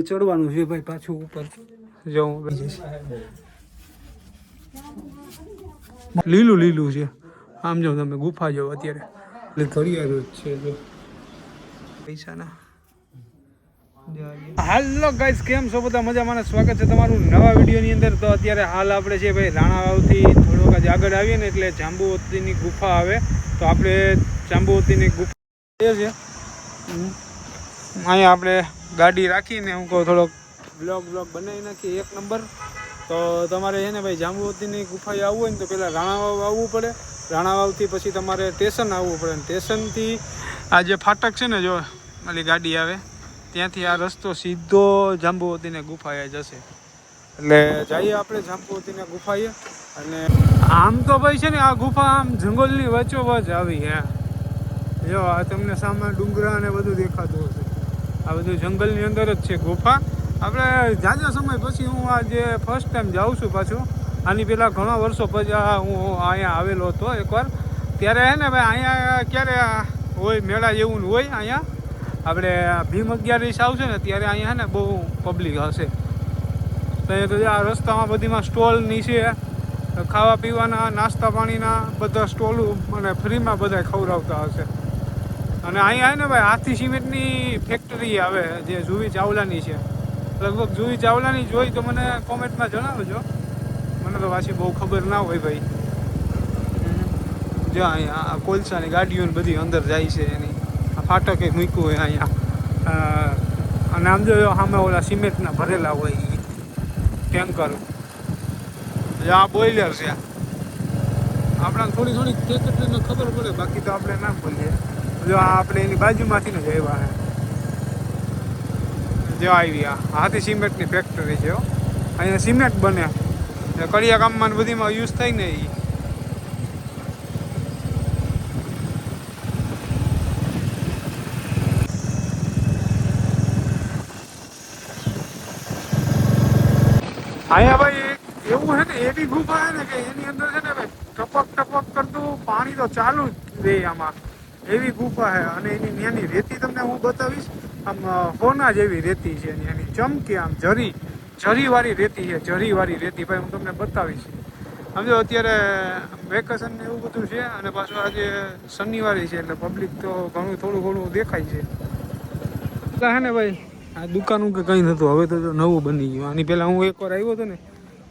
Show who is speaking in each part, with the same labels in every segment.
Speaker 1: ચડવાનું છે ભાઈ પાછું ઉપર જવું લીલું લીલું છે આમ જો તમે ગુફા જાઓ અત્યારે એટલે ઘડિયાળ જ છે જો પૈસાના હાલો ગાઈસ કેમ છો બધા મજામાં સ્વાગત છે તમારું નવા વિડીયોની અંદર તો અત્યારે હાલ આપણે છે ભાઈ રાણાવાવથી થોડોક જ આગળ આવીએ ને એટલે જાંબુવતીની ગુફા આવે તો આપણે જાંબુવતીની ગુફા છે અહીંયા આપણે ગાડી રાખીને હું કહું થોડોક બ્લોગ બનાવી નાખીએ એક નંબર તો તમારે છે ને ભાઈ જાંબુવતીની ગુફાએ આવવું હોય ને તો પહેલાં રાણાવાવ આવવું પડે રાણાવાવથી પછી તમારે સ્ટેશન આવવું પડે અને સ્ટેશનથી આ જે ફાટક છે ને જો મારી ગાડી આવે ત્યાંથી આ રસ્તો સીધો જાંબુવતીને ગુફાએ જશે એટલે જઈએ આપણે જાંબુવતીને ગુફાએ અને આમ તો ભાઈ છે ને આ ગુફા આમ જંગલની વચ્ચોવચ આવી હે જો આ તમને સામે ડુંગરા અને બધું દેખાતું હશે આ બધું જંગલની અંદર જ છે ગુફા આપણે ઝાઝા સમય પછી હું આ જે ફર્સ્ટ ટાઈમ જાઉં છું પાછું આની પહેલાં ઘણા વર્ષો પછી હું અહીંયા આવેલો હતો એકવાર ત્યારે હે ને ભાઈ અહીંયા ક્યારે હોય મેળા જેવું હોય અહીંયા આપણે ભીમ 11 આવશે ને ત્યારે અહીંયા હે ને બહુ પબ્લિક હશે તો આ રસ્તામાં બધીમાં સ્ટોલ નીચે ખાવા પીવાના નાસ્તા પાણીના બધા સ્ટોલો અને ફ્રીમાં બધા ખવડાવતા હશે અને અહીંયા ને ભાઈ હાથી સિમેન્ટની ફેક્ટરી આવે જે જુવી ચાવલાની છે લગભગ જુવી ચાવલાની જોઈ તો મને કોમેન્ટમાં જણાવજો મને તો પાછી બહુ ખબર ના હોય ભાઈ જો અહીંયા કોલસાની ગાડીઓ બધી અંદર જાય છે એની આ ફાટકે મૂક્યું હોય અહીંયા અને આમ જો સામે ઓલા સિમેન્ટના ભરેલા હોય ટેન્કર આ બોઇલર છે આપણને થોડી ટેકટરીને ખબર પડે બાકી તો આપણે ના બોલીએ જો આ આપણે એની બાજુમાંથી ને જ આવ્યા જો આવી આ હાથી સિમેન્ટની ફેક્ટરી છે અહીંયા સિમેન્ટ બને કડિયા કામમાં બધીમાં યુઝ થાય ને એ અહીંયા ભાઈ એવું છે ને એવી ગુફા છે ને કે એની અંદર છે ને ભાઈ ટપક કરતું પાણી તો ચાલુ જ રહે આમાં એવી ગુફા છે અને એની ત્યાંની રેતી તમને હું બતાવીશ આમ હોના જેવી રેતી છે એની ચમકી આમ જરીવાળી રેતી છે જરીવાળી રેતી ભાઈ હું તમને બતાવીશ સમજો અત્યારે વેકેશન ને એવું બધું છે અને પાછું આજે શનિવારે છે એટલે પબ્લિક તો થોડું ઘણું દેખાય છે એટલે હે ને ભાઈ આ દુકાનું કે કંઈ નહોતું હવે તો જો નવું બની ગયું આની પહેલાં હું એકવાર આવ્યો હતો ને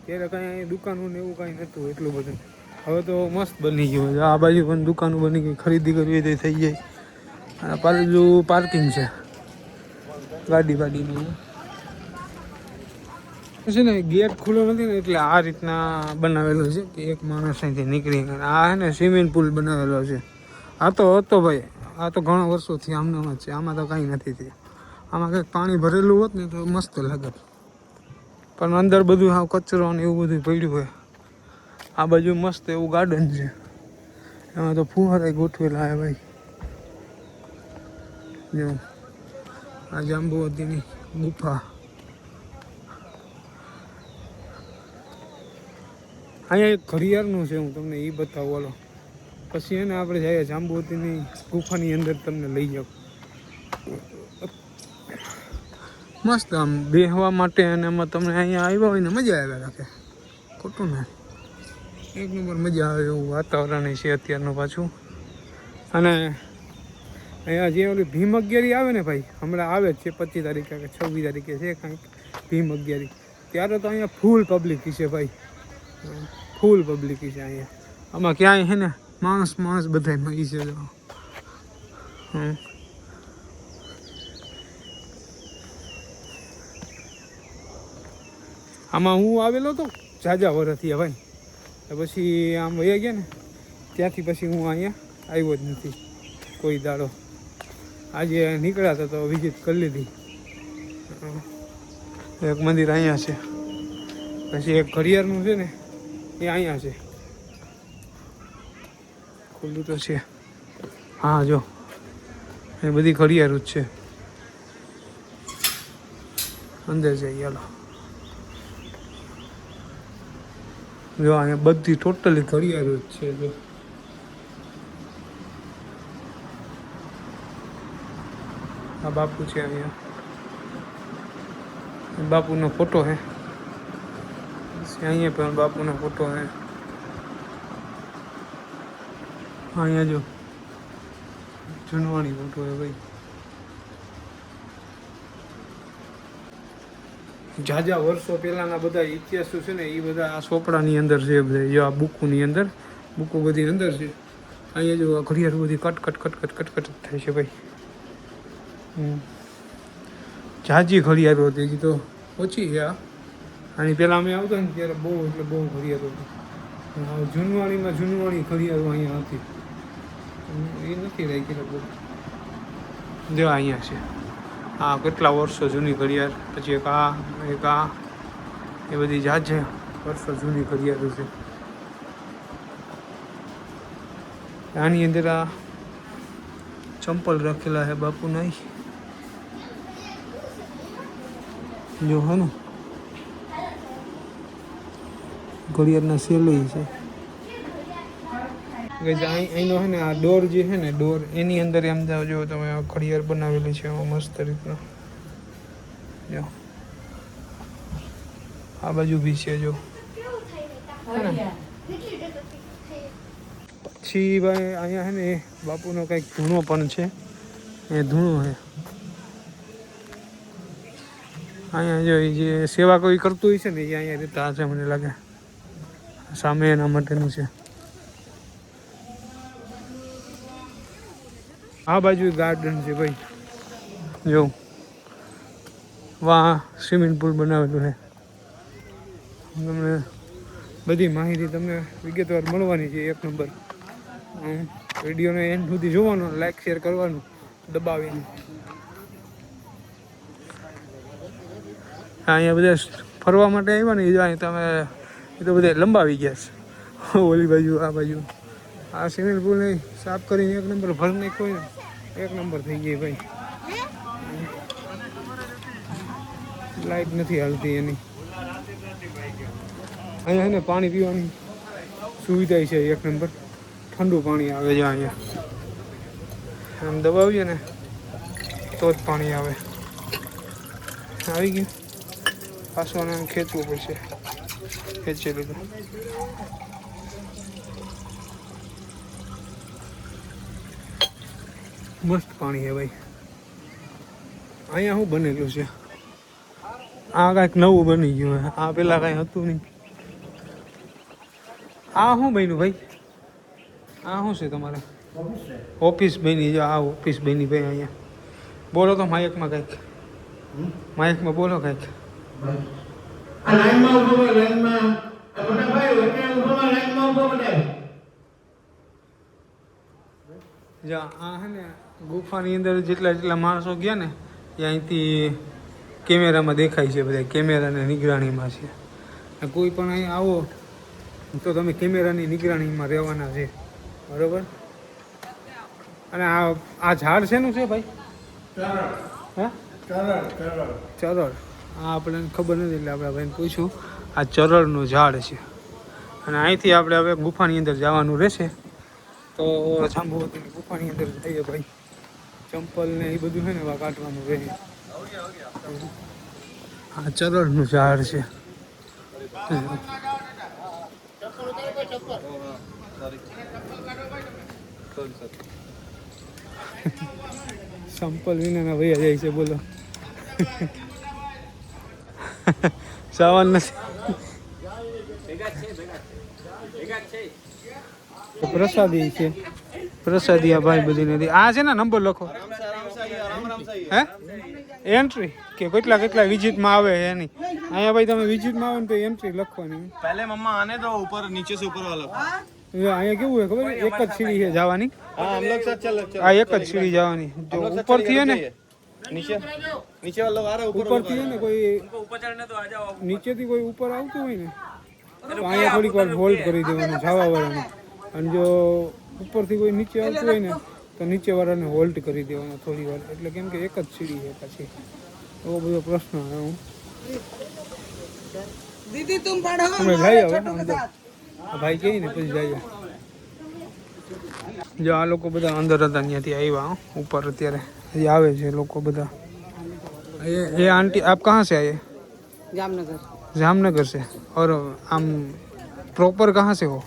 Speaker 1: ત્યારે કંઈ દુકાનું ને એવું કંઈ નહોતું એટલું બધું હવે તો મસ્ત બની ગયું આ બાજુ પણ દુકાનો બની ગઈ ખરીદી કરવી તો થઈ જાય અને બાજુ પાર્કિંગ છે ગાડીનું છે ને ગેટ ખુલ્લો નથી ને એટલે આ રીતના બનાવેલો છે કે એક માણસ અહીંથી નીકળી આ છે ને સ્વિમિંગ પુલ બનાવેલો છે આ તો હતો ભાઈ આ તો ઘણા વર્ષોથી આમનામ જ છે આમાં તો કાંઈ નથી થયું આમાં કંઈક પાણી ભરેલું હોત ને તો મસ્ત લાગત પણ અંદર બધું હાવ કચરો ને એવું બધું પડ્યું હોય આ બાજુ મસ્ત એવું ગાર્ડન છે એમાં તો ફુવારા ગોઠવેલા હે ભાઈ જો આ જાંબુવતીની ગુફા અહીંયા એક ઘડિયાળનું છે હું તમને એ બતાવું હાલો પછી એને આપણે જઈએ જાંબુવતીની ગુફાની અંદર તમને લઈ જાઉં મસ્ત આમ બેહવા માટે અને એમાં તમને અહીંયા આવ્યા હોય ને મજા આવ્યા રાખે ખોટું ને એક નંબર મજા આવે એવું વાતાવરણ છે અત્યારનું પાછું અને અહીંયા જે ઓલી ભીમ 11 આવે ને ભાઈ હમણાં આવે જ છે 25 તારીખે કે 26 તારીખે છે કાંઈક ભીમ 11 ત્યારે તો અહીંયા ફૂલ પબ્લિક છે ભાઈ ફૂલ પબ્લિક છે અહીંયા આમાં ક્યાંય છે ને માણસ બધા મળી છે આમાં હું આવેલો હતો ઝાઝા વર્ષથી ભાઈ પછી આમ વયા ગયા ને ત્યાંથી પછી હું અહીંયા આવ્યો જ નથી કોઈ દાડો આજે નીકળ્યા હતા તો વિઝિટ કરી લીધી એક મંદિર અહીંયા છે પછી એક ઘડિયાળનું છે ને એ અહીંયા છે ખુલ્લું તો છે હા જો એ બધી ઘડિયાળ જ છે અંદર જઈએ હાલો જો અહીંયા બધી ટોટલી ઘડિયાળ જ છે જો આ બાપુ છે અહીંયા बापू नो फोटो है, अँ पर बापू नो फोटो है। अँ जो जूनवाणी फोटो है भाई। जाजा वर्षो पहला बधा इतिहासो है ने ये बधा आ सोपड़ानी अंदर है बधा। जो आ बुकनी अंदर बुको बधी अंदर है। अँ जो घड़ियाळ बधी cut cut cut cut cut cut थाय छे भाई। जाजी घड़ियाळ होती हजी तो ओછી है। आनी पहला अमे आवता ने त्यारे बहु એટલે बहु घड़ियाळ होती। जूनवाणीमां जूनवाणी घड़ियाळ अहींया हती। એ નથી રાખી લગભગ। જો અહીંયા છે આ કેટલા વર્ષો જૂની ઘડિયાળ। પછી એક આ એ બધી જાજે વર્ષો જૂની ઘડિયાળો છે। આની અંદર આ ચંપલ રાખેલા છે બાપુના। જો હે ને ઘડિયાળના સેલ છે। અહીંનો है ने आ डोर जे है ने डोर एनी अंदर एम जो तमे घड़ियाळ बनावेली है मस्त रीतना। जो आ बाजू भी है जो पछी भाई अँ है ने बापूनो कंईक धूणो पण छे। ए धूणो है अँ जो ये सेवा कोई करतुं हशे ने अँ रहता हशे मने लागे। सामे एना माटेनुं छे। आ बाजू गार्डन है भाई। जो वहाँ स्विमिंग पूल बनावेलुं है। तमने बधी माहिती तमने विगतवार मळवानी छे। एक नंबर विडियो ने एंड सुधी जोवानो, लाइक शेर करवानुं दबावीने। अहींया बधा फरवा माटे आव्या ने जो तमे ए तो बधा लंबावी गया छे। ओली बाजू आ बाजू आ स्विमिंग पूल ने साफ करीने एक नंबर भर नाख्यो ने एक नंबर थी गई भाई। लाइट नहीं हालती एनी। अँ है पानी पीवानी सुविधा है एक नंबर। ठंडू पानी आवे जो अँ आम दबावीए ने तो ज पानी आवे। आई गयुं पाछुं आने खेचवुं पड़शे। खेंची लीधुं। मस्त पानी है भाई। अँ शू बनेलू है आ कंईक नवुं बनी गयुं है। आ पेला कई हतुं नहीं। आ शू बन्युं भाई? आ शू छे तमारे? ऑफिस बनी। जो आ ऑफिस बनी भाई। अँ बोलो तो माइक में कंईक। माइक में बोलो कंईक। जो आ है ने गुफानी अंदर जेटला जेटला माणसो गया ने अहींथी कैमरा में देखाय छे। बधा कैमरा ने निगराणी में छे। कोई पण अहीं आवो तो तमे कैमरा नी निगराणी में रहेवाना छे। बरोबर। अने आ झाड़ शेनुं छे भाई? चरड़। हे चरड़ चरड़ चरड़। आ आपणे खबर नथी એટલે આપણા ભાઈને પૂછ્યું। આ ચરડનું ઝાડ છે અને અહીંથી આપણે હવે ગુફાની અંદર જવાનું રહેશે। तो जांबुवतीनी गुफानी अंदर जाइए भाई। चंपल ने ये बधुं है ने वा काढवानुं रहे। आ चरड़नुं झाड़ छे। चंपल विना वया जाय छे बोलो। सवाल नहीं। प्रसादी है। प्रसादी आ भाई बधी नहीं। आ है ना नंबर लखो है एंट्री के केटला केटला विजिट में आवे है नहीं। अँ भाई तमे विजिट में आवे तो एंट्री लखवानी।
Speaker 2: पहले मम्मा आने दो ऊपर नीचे से ऊपर वाला।
Speaker 1: अँ केवुं है खबर एक ज सीढ़ी है जावानी।
Speaker 2: हां हम लोग साथ चल
Speaker 1: आ एक ज सीढ़ी जावानी। जो ऊपर थी है ने
Speaker 2: नीचे नीचे वाला लोग आ रहा है
Speaker 1: ऊपर थी है ने कोई
Speaker 2: ऊपर चढ़ने तो आ जाओ।
Speaker 1: नीचे थी कोई ऊपर आवतुं होय ने तो अँ थोड़ी वार होल्ड करी देवानुं जावा वाळाने। अने जो ऊपर थी कोई नीचे आवतुं होय ने तो नीचे वाळाने होल्ड करी देवानुं थोड़ी वार। એટલે કેમ કે એક જ સીડી છે પાછી એવો બધો પ્રશ્ન છે। હું
Speaker 3: दीदी तुम पढ़ो
Speaker 1: તમે જાય હવે અંદર ભાઈ કહી ને પછી જઈએ। જો આ લોકો બધા અંદર હતા ત્યાંથી આવ્યા ઉપર અત્યારે ये आवे છે લોકો બધા। ये आंटी आप कहाँ से आए?
Speaker 3: जामनगर
Speaker 1: जामनगर से। और हम प्रॉपर कहाँ से हो?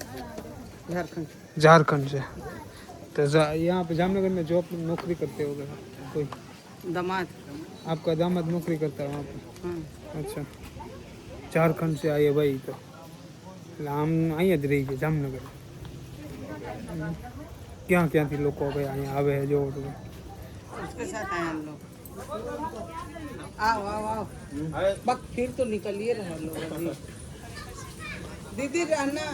Speaker 3: झारखंड
Speaker 1: झारखंड से। तो यहाँ पे जामनगर में जॉब नौकरी करते हो कोई?
Speaker 3: दामाद
Speaker 1: आपका दामाद नौकरी करता है वहाँ पे?
Speaker 3: हाँ
Speaker 1: अच्छा, झारखंड से आए भाई। तो એટલે આમ અહીંયા જ રહી છે જામનગર. ક્યાં ક્યાંથી લોકો ભાઈ અહીંયા આવે છે જોવો તમે.
Speaker 3: उसके साथ आए हम लोग आओ आओ आओ बक फिर तो निकलिए रहे लोग अभी दीदी रहना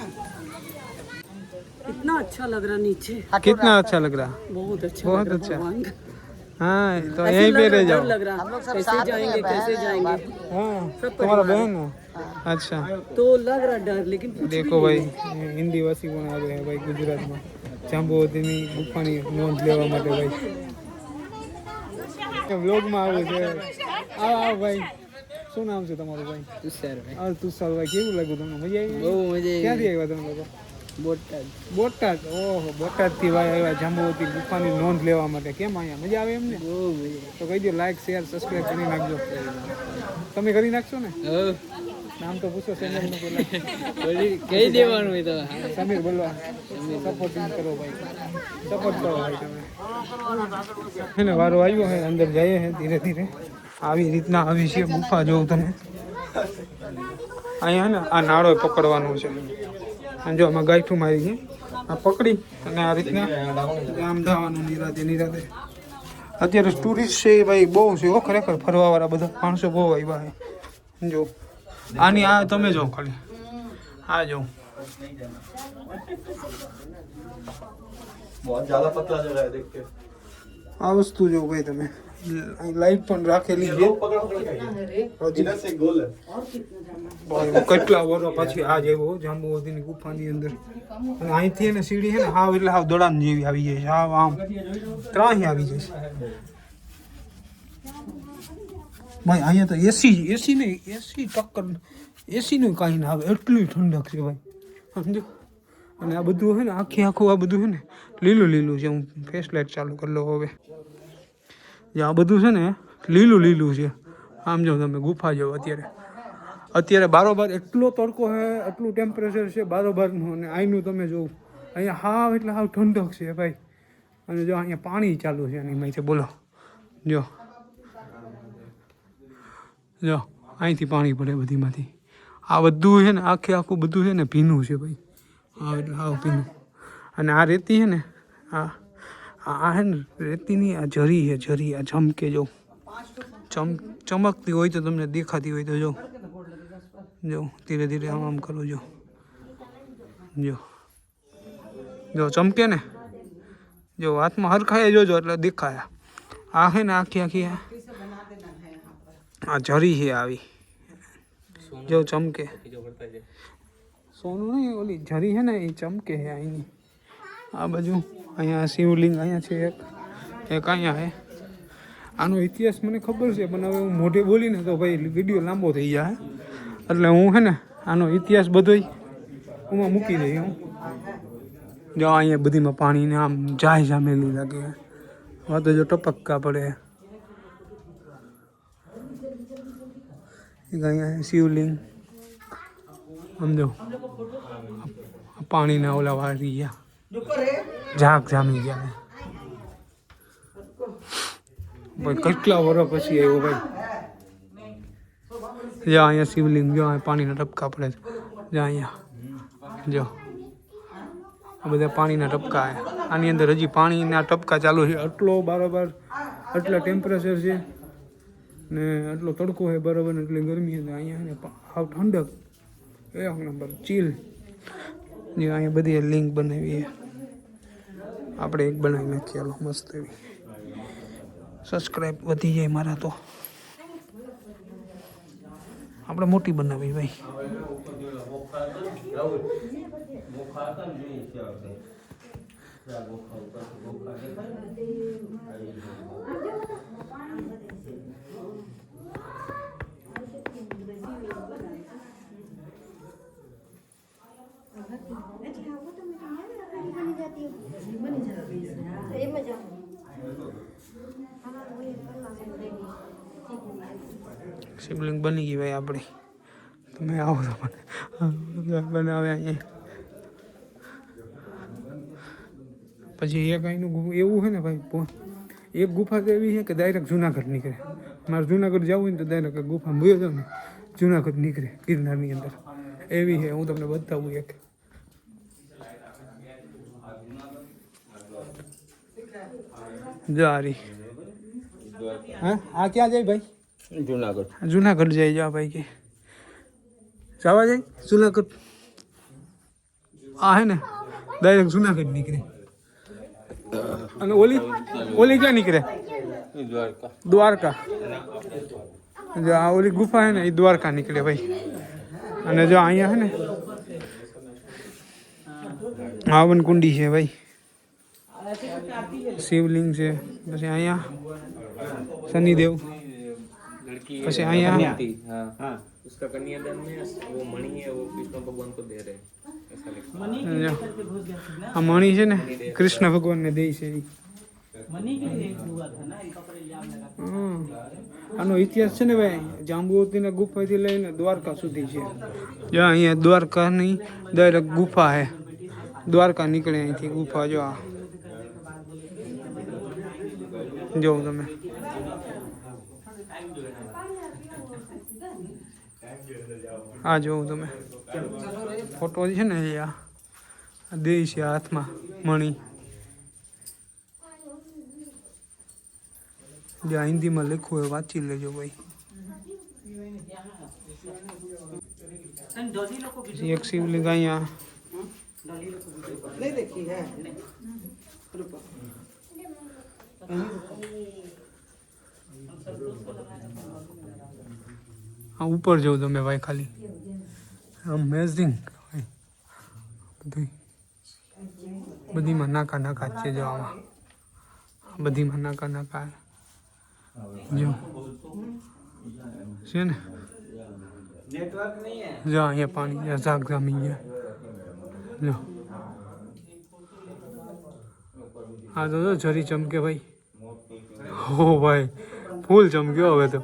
Speaker 3: इतना अच्छा लग रहा नीचे
Speaker 1: कितना अच्छा लग रहा?
Speaker 3: बहुत अच्छा
Speaker 1: बहुत
Speaker 3: लग रहा
Speaker 1: अच्छा।
Speaker 3: भगवान का।
Speaker 1: हाँ तो
Speaker 3: ऐसे
Speaker 1: यहीं पे
Speaker 3: लग
Speaker 1: रह
Speaker 3: रहा,
Speaker 1: जाओ.
Speaker 3: डर लग रहा कैसे जाएंगे कैसे जाएंगे
Speaker 1: हाँ
Speaker 3: सब
Speaker 1: तुम्हारा
Speaker 3: परिवार
Speaker 1: बहन है? अच्छा
Speaker 3: तो लग रहा डर लेकिन कुछ भी
Speaker 1: देखो
Speaker 3: नहीं
Speaker 1: ભાઈ
Speaker 3: है।
Speaker 1: હિન્દી વાસી પણ આવે છે ભાઈ ગુજરાતમાં જાંબુવતીની ગુફાની નોંધ લેવા માટે ભાઈ વ્લોગમાં આવું છે. આવો આવો ભાઈ. શું નામ છે તમારું ભાઈ?
Speaker 3: तुषार
Speaker 1: તુષારભાઈ કેવું લાગ્યું તમને? મજા આવી?
Speaker 3: બહુ મજા
Speaker 1: ક્યાંથી આવ્યા તમે લોકો?
Speaker 3: बोटाद
Speaker 1: બોટાદ. ઓહો બોટાદથી ભાઈ આવ્યા જાંબુવતી ગુફાની નોંધ લેવા માટે. કેમ અહીંયા મજા આવે એમને?
Speaker 3: બહુ મજા
Speaker 1: તો કહી દો લાઈક શેર સબસ્ક્રાઈબ કરી નાખજો. તમે કરી નાખશો ને? નામ તો પૂછો ચેનલનું પહેલાં.
Speaker 3: કઈ દેવાનું હોય તો
Speaker 1: સમીર બોલવા. સપોર્ટિંગ કરો ભાઈ, સપોર્ટ કરો ભાઈ તમે. એને વારો આવ્યો હે, અંદર જઈએ હે ધીરે ધીરે. આવી રીતના આવી છે ગુફા. જોઉં તમે અહીંયા ને આ નાળો પકડવાનો છે. અને જો આમાં ગાંઠું મારી છે, આ પકડી અને આ રીતના આમ જવાનું નિરાતે નિરાતે. અત્યારે ટુરિસ્ટ છે એ ભાઈ બહુ છે હો ખરેખર. ફરવાવાળા બધા માણસો બહુ આવ્યા છે. જો આની આ તમે જો ખાલી આ જો
Speaker 2: बहुत ज्यादा पतला जगह है देख के
Speaker 1: આ વસ્તુ જો ભાઈ તમે. લાઈટ પણ રાખેલી છે.
Speaker 2: इधर से गोल है
Speaker 1: ભાઈ કેટલા વર્ષ પછી આ જેવો જાંબુવતીની ગુફાની અંદર. અને અહીંથી એને સીડી છે ને હાવ એટલે હાવ દડામ જેવી આવી જાય છે. હાવ આમ ત્રાહી આવી જાય છે ભાઈ. અહીંયા તો એસી નહીં, એસી ટક્કર એસીનું કાંઈ ના આવે એટલી ઠંડક છે ભાઈ, સમજો. અને આ બધું છે ને આખું આ બધું છે ને લીલું લીલું છે. હું ફેસ લાઇટ ચાલુ કરી લઉં હવે. જે આ બધું છે ને લીલું લીલું છે. આમ જો તમે ગુફા જાઓ અત્યારે બારોબાર એટલો તડકો છે, એટલું ટેમ્પરેચર છે બારોબારનું. અને અહીંનું તમે જોવું અહીંયા હાવ એટલે હાવ ઠંડક છે ભાઈ. અને જો અહીંયા પાણી ચાલુ છે એની માહિતી બોલો. જો જો અહીંથી પાણી પડે બધીમાંથી. આ બધું છે ને આખું બધું છે ને ભીનું છે ભાઈ. હા એટલે હાવ ભીનું. અને આ રેતી છે ને આ છે ને રેતીની આ જરી છે, જરી આ ચમકે. જો ચમકતી હોય તો તમને દેખાતી હોય તો જો ધીરે ધીરે આમ કરું. જો ચમકે ને, જો હાથમાં હરખાય જોજો એટલે દેખાય. આ છે ને આખી આ જરી છે આવી, જો ચમકે. સોનું નહીં, ઓલી જરી છે ને એ ચમકે છે અહીંની. આ બાજુ અહીંયા શિવલિંગ અહીંયા છે એક અહીંયા છે. આનો ઇતિહાસ મને ખબર છે પણ હવે હું મોઢે બોલીને તો ભાઈ વિડીયો લાંબો થઈ જાય. એટલે હું છે ને આનો ઇતિહાસ બધોય હું મૂકી દઈ. હું જો અહીંયા બધીમાં પાણીને આમ જાય જામેલું લાગે. હવે તો જો ટપક્કા પડે. એક અહીંયા શિવલિંગ સમજો. પાણીના ઓલા વાળી ગયા, ઝાક જામી ગયા ભાઈ. કેટલા વર્ષ પછી આવ્યો ભાઈ. જો અહીંયા શિવલિંગ, જો અહીંયા પાણીના ટપકા પડે છે. જો અહીંયા જો આ બધા પાણીના ટપકા. આની અંદર હજી પાણીના ટપકા ચાલુ છે. આટલો બારોબાર આટલા ટેમ્પરેચર છે ને આટલો તડકો છે બરાબર, એટલી ગરમી છે. અહીંયા ને હાવ ઠંડક એક નંબર ચીલ. જે અહીંયા બધી લિંક બનાવી છે આપણે, એક બનાવી નાખીએ હાલો મસ્ત એવી. સબસ્ક્રાઈબ વધી જાય મારા તો. આપણે મોટી બનાવી ભાઈ. શિવલિંગ બની ગઈ ભાઈ આપણી. તમે આવો તો બનાવે અહીંયા. પછી એક અહીંનું એવું છે ને ભાઈ, એક ગુફા તો એવી છે કે ડાયરેક્ટ જુનાગઢ નીકળે. મારે જુનાગઢ જવું હોય ને તો ડાયરેક્ટ ગુફા ભૂયો જાઉં ને જુનાગઢ નીકળે ગિરનારની અંદર. એવી છે, હું તમને બતાવું એક. જારી હા આ ક્યાં જાય ભાઈ? જુનાગઢ જાય જા ભાઈ કે જવા જાય જુનાગઢ. આ હે ને ડાયરેક્ટ જુનાગઢ નીકળે. અને ઓલી ક્યાં નીકળે? દ્વારકા. જો આ ઓલી ગુફા હે ને એ દ્વારકા નીકળે ભાઈ. અને જો અહીંયા હે ને પાવન કુંડી છે ભાઈ, શિવલિંગ છે. પછી અહીંયા શનિદેવ. પછી અહીંયા
Speaker 4: उसका कन्यादान में वो मणि है वो कृष्ण भगवान को दे रहे हैं, ऐसा लिखा
Speaker 1: આ મણી છે ને કૃષ્ણ ભગવાનને દે છે. આનો ઇતિહાસ છે ને ભાઈ, જાંબુવતીના ગુફાથી લઈને દ્વારકા સુધી છે. જો અહીંયા દ્વારકાની ડાયરેક્ટ ગુફા છે. દ્વારકા નીકળે અહીંથી ગુફા. જો આ જોઉં તમે આ જોઉં તમે ફોટો છે ને આ દે છે હાથમાં મણી. જ્યાં હિન્દીમાં લખવું હોય વાંચી લેજો ભાઈ. એક શિવલિંગ અહીંયા
Speaker 3: नहीं देखी है।
Speaker 1: આ ઉપર જવું તમે ભાઈ ખાલી અમેઝિંગ. બધીમાં નાકા નાકા છે. જો આમાં બધીમાં નાકા નાકા જો છે ને. જો અહીંયા પાણી ઝાક જામી ગયા. જો આ તો જરી ચમકે ભાઈ. હો ભાઈ ફૂલ ચમક્યો હવે તો.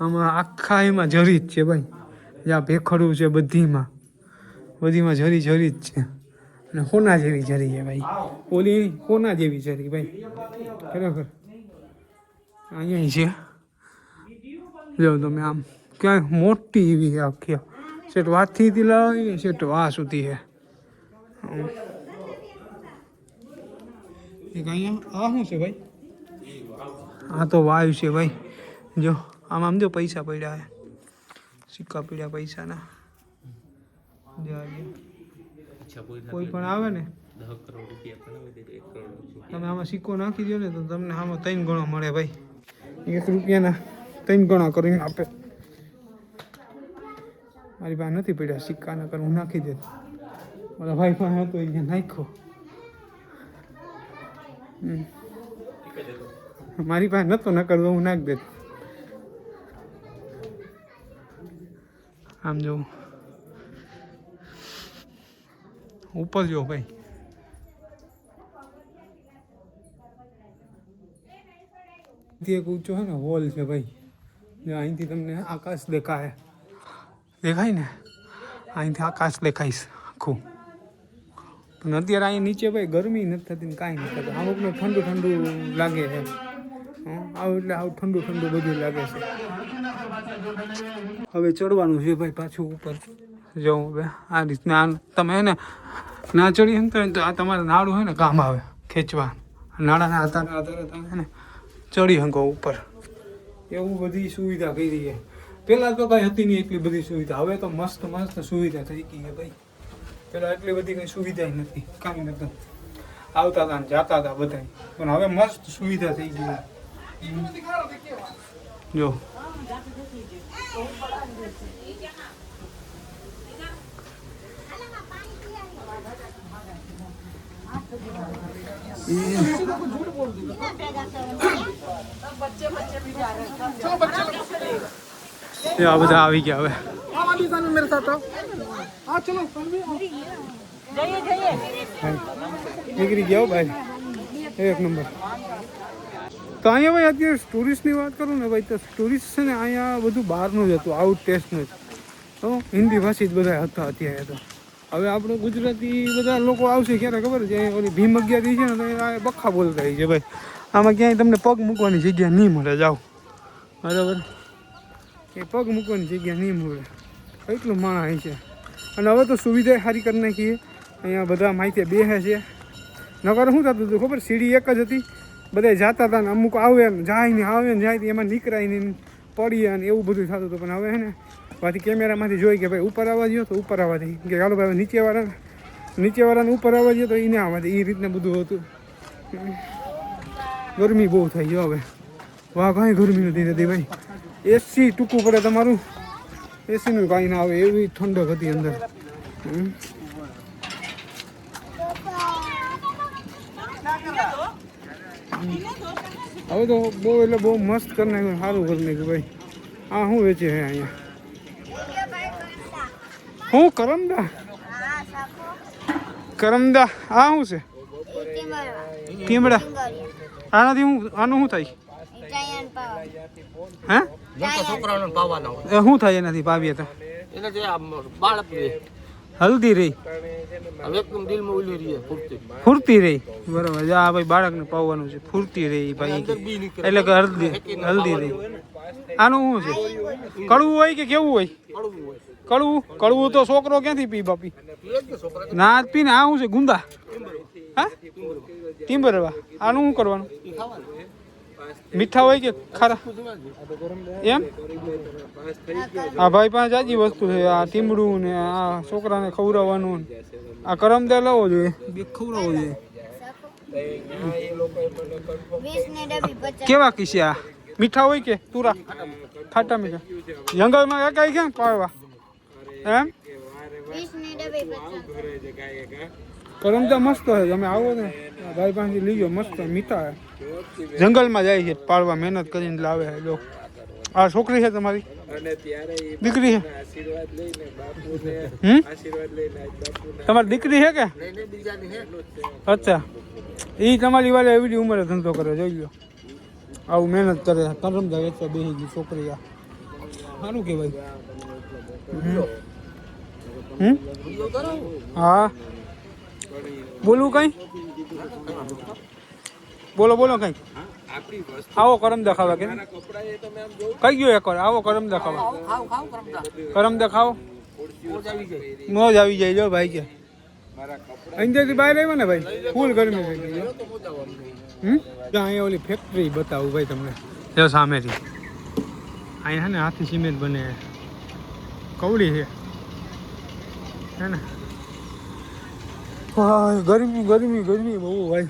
Speaker 1: આમાં આખા એમાં જરી જ છે ભાઈ. જ્યાં ભેખડું છે બધીમાં જરી જ છે. અને હોના જેવી જરી છે ભાઈ. ઓલી હોના જેવી જરી ભાઈ ખરેખર અહીંયા છે. જો તમે આમ ક્યાંય મોટી એવી આખી સેટ વાથી લાવી સેટ વા સુધી છે. એક અહીંયા આ શું છે ભાઈ? આ તો વાયુ છે ભાઈ. જો આમ જો પૈસા પડ્યા છે, સિક્કા પડ્યા પૈસાના. કોઈ પણ આવે ને
Speaker 4: 10 करोड़ रुपया बनावी दे 1 करोड़ रुपया
Speaker 1: તમે આમાં સિક્કો નાખી દો ને તો તમને આમાં 3 ગણો મળે ભાઈ. 1 રૂપિયાના 3 ગણા કરીને આપે. મારી પાસે નથી પડ્યા સિક્કા, ના કર હું નાખી દે. મારા ભાઈ પાસે હતો અહીંયા નાખ્યો. મારી પાસે નતો ન કરવો હું નાખી દે. આમ જો ઉપર જો ભાઈ. એક ઊંચો છે ને હોલ છે ભાઈ. અહીંથી તમને આકાશ દેખાય ને, અહીંથી આકાશ દેખાઈશ આખું. પણ અત્યારે અહીં નીચે ભાઈ ગરમી નથી થતી ને કાંઈ નથી થતું. અમુકને ઠંડુ ઠંડુ લાગે છે. આવું એટલે આવું ઠંડુ ઠંડુ બધું લાગે છે. હવે ચડવાનું છે ભાઈ પાછું ઉપર. જવું હવે આ રીતના તમે ને ના ચડી શકતા હોય તો આ તમારે નાડું હોય ને કામ આવે ખેંચવા. નાડાના આધારે તમે ને ચડી શકો ઉપર. એવું બધી સુવિધા કરી છે. પહેલાં તો કાંઈ હતી નહીં એટલી બધી સુવિધા. હવે તો મસ્ત મસ્ત સુવિધા થઈ ગઈ છે ભાઈ. પહેલાં એટલી બધી કંઈ સુવિધા નથી, કાંઈ નતું. આવતા હતા ને જતા હતા બધા, પણ હવે મસ્ત સુવિધા થઈ ગઈ. જો આ બધા આવી ગયા હવે. નીકળી ગયા ભાઈ એક નંબર. તો અહીંયા ભાઈ અત્યારે ટુરિસ્ટની વાત કરું ને ભાઈ, તો ટુરિસ્ટ છે ને અહીંયા બધું બહારનું જ હતું, આઉટ ટેસ્ટનું જ. તો હિન્દી ભાષી જ બધા હતા અત્યારે. તો હવે આપણે ગુજરાતી બધા લોકો આવશે ક્યારે ખબર છે, ઓલી ભીમ 11 છે ને તો એ બખા બોલતા હોય છે ભાઈ. આમાં ક્યાંય તમને પગ મૂકવાની જગ્યા નહીં મળે, જાઓ બરાબર, એ પગ મૂકવાની જગ્યા નહીં મળે, એટલું માણસ છે. અને હવે તો સુવિધા સારી કરી નાખીએ, અહીંયા બધા માહિતી બેસે છે. નકર શું થતું હતું ખબર, સીડી એક જ હતી, બધા જતા હતા ને અમુક આવે ને જાય ને આવે ને જાય ને એમાં નીકળાય ને પડીએ ને એવું બધું થતું હતું. પણ હવે છે ને પાછી કેમેરામાંથી જોઈ કે ભાઈ ઉપર આવવા દો તો ઉપર આવવા દે, કે ચાલો ભાઈ નીચેવાળાને ઉપર આવવા દો તો એને આવવા દે, એ રીતને બધું હતું. ગરમી બહુ થઈ ગયો હવે, વાહ કાંઈ ગરમી નથી થતી ભાઈ. એસી ટૂંકું પડે તમારું, એસીનું કાંઈ ના આવે એવી ઠંડક હતી અંદર. હવે તો બહુ એટલે બહુ મસ્ત કરી નાખ્યું, સારું કરી નાખ્યું ભાઈ. આ શું વેચે છે અહીંયા? શું કરમદા? કરમદા આ શું છે? ટીમડા. આનાથી હું આનું શું થાય? હે
Speaker 5: છોકરાઓને પાવાનો
Speaker 1: શું થાય એનાથી પાવીએ તો?
Speaker 5: એને જે બાળક રહે
Speaker 1: હલ્દી રહી,
Speaker 5: હવે એકદમ દિલમાં ઉલી રહી
Speaker 1: ફૂર્તી રહી. બરાબર, આ ભાઈ બાળકને પાવવાનું છે, ફૂર્તી રહી ભાઈ, એટલે કે હલ્દી રહી. આનું શું છે? કડવું હોય કે કેવું હોય? કડવું. કડવું તો છોકરો ક્યાંથી પી બાપી? ના જ પીને. આ શું છે? ગુંદા. હા, ટીમ્બરવા. આનું શું કરવાનું? મીઠા હોય કે ખારા એમ? આ ભાઈ પાસે જાજી વસ્તુ છે, આ ટીમડું ને આ છોકરાને ખવડાવવાનું. આ કરમદા લાવવો જોઈએ, બે ખવડાવવો જોઈએ. કેવા કિસ્સે આ? મીઠા હોય કે તુરા? ખાટા મીઠા. જંગલમાં એકાઈ ક્યાં પાડવા એમ? કરમદા મસ્ત છે, તમે આવો ને ભાઈ પાસેથી લીજો, મસ્ત મીઠા. જંગલમાં જાય છે પાડવા, મહેનત કરીને લાવે છે. જો આ છોકરી છે તમારી? દીકરી છે? તમારી દીકરી છે કે? અચ્છા, એ તમારી વાળે એવી ઉંમરે ધંધો કરે, જોઈ લો. આવું મહેનત કરે, કરમદા વેચવા બેસી ગઈ છોકરી. આ સારું કહેવાય. હા, બોલવું કઈ? બોલો બોલો કઈ. આવો કરમદા ખાવા કે કઈ ગયો એક વાર? આવો કરમદા ખાવા. કરમદા ખાઓ, મોજ આવી જાય. જો ભાઈ કે અંદરથી બહાર આવ્યો ને ભાઈ, ફૂલ ગરમી થઈ ગઈ. અહીંયા ઓલી ફેક્ટરી બતાવું ભાઈ તમને, જો સામેથી. અહીંયા છે ને હાથી સિમેન્ટ બને, કવડી છે ને. ગરમી ગરમી ગરમી બહુ ભાઈ,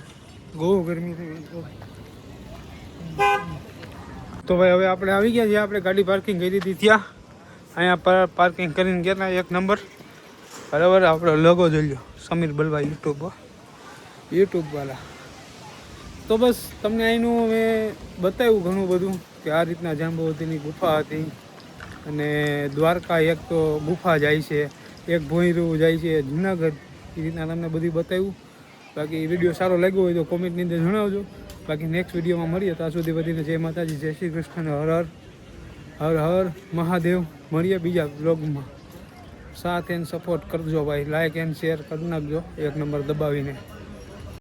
Speaker 1: બહુ ગરમી થઈ ગઈ. તો ભાઈ હવે આપણે આવી ગયા છીએ, આપણે ગાડી પાર્કિંગ કરી દીધી ત્યાં. અહીંયા પાર્કિંગ કરીને ગયા એક નંબર બરાબર. આપણો લોગો જોઈ લો, સમીર બલવા યુટ્યુબ વાળા. તો બસ તમને અહીંનું મેં બતાવ્યું ઘણું બધું, કે આ રીતના જાંબુવતીની ગુફા હતી. અને દ્વારકા એક તો ગુફા જાય છે, એક ભોંયરું જાય છે જુનાગઢ, એ રીતના તમને બધું બતાવ્યું. બાકી વિડીયો સારો લાગ્યો હોય તો કોમેન્ટની અંદર જણાવજો. બાકી નેક્સ્ટ વિડીયોમાં મળીએ. ત્યાં સુધી બધીને જય માતાજી, જય શ્રી કૃષ્ણ, હર હર હર હર મહાદેવ. મળીએ બીજા બ્લોગમાં. સાથ એન્ડ સપોર્ટ કરજો ભાઈ, લાઇક એન્ડ શેર કરી નાખજો એક નંબર દબાવીને.